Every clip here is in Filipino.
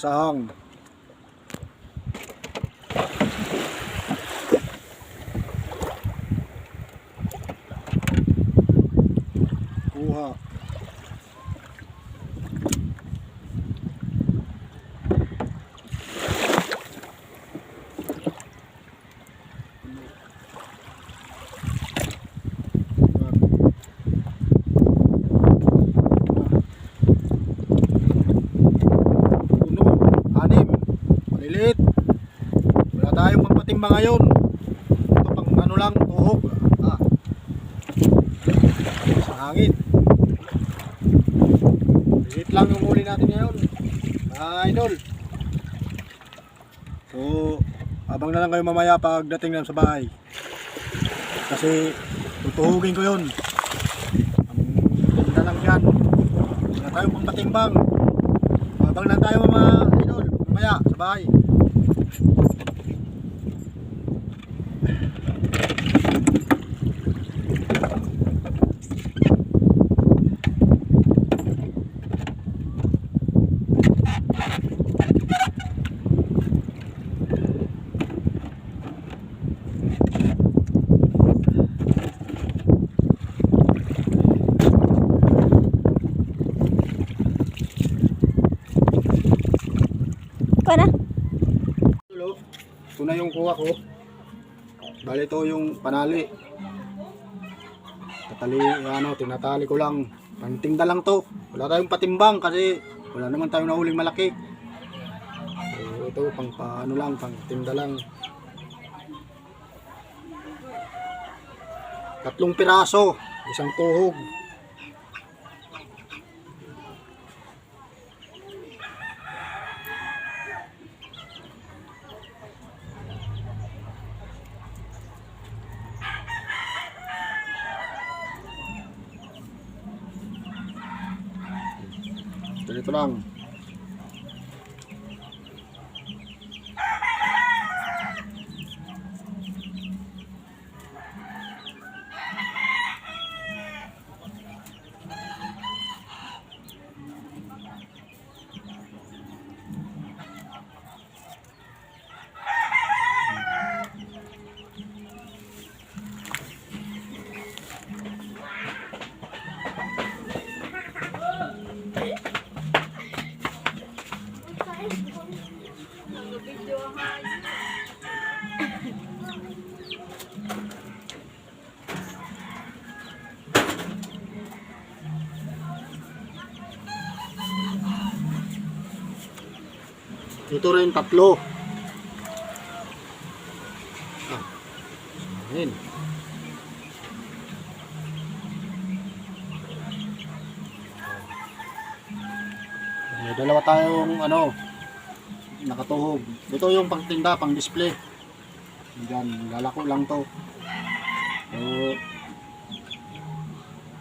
sahang. Kuha. Maliliit. Wala tayong pampatimba ngayon. Ito pang ano lang, tuhog. Sa hangin. Maliliit lang yung huli natin ngayon, mga idol. So, abang na lang kayo mamaya pagdating lang sa bahay. Kasi tutuhugin ko yun. Ang tinda lang yan. Wala tayong pampatimbang. Abang lang tayo mga idol mamaya sa bahay. Para? Ito na yung kuha ko. Bali ito yung panali. Tinatali ko lang. Pangtingda lang to. Wala tayong patimbang kasi wala naman tayong nahuling malaki. So ito pang paano lang, pangtingda lang. 3 piraso, isang tuhog. Ganito lang. Ito rin 3. Ayan. May 2 tayong nakatuhog. Ito yung pangtinda, pang display. Diyan, lalako lang to. So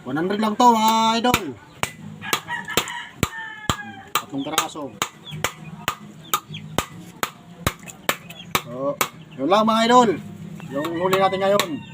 100 lang to mga idol. 3 piraso. So, yun lang mga idol. Yung huli natin ngayon.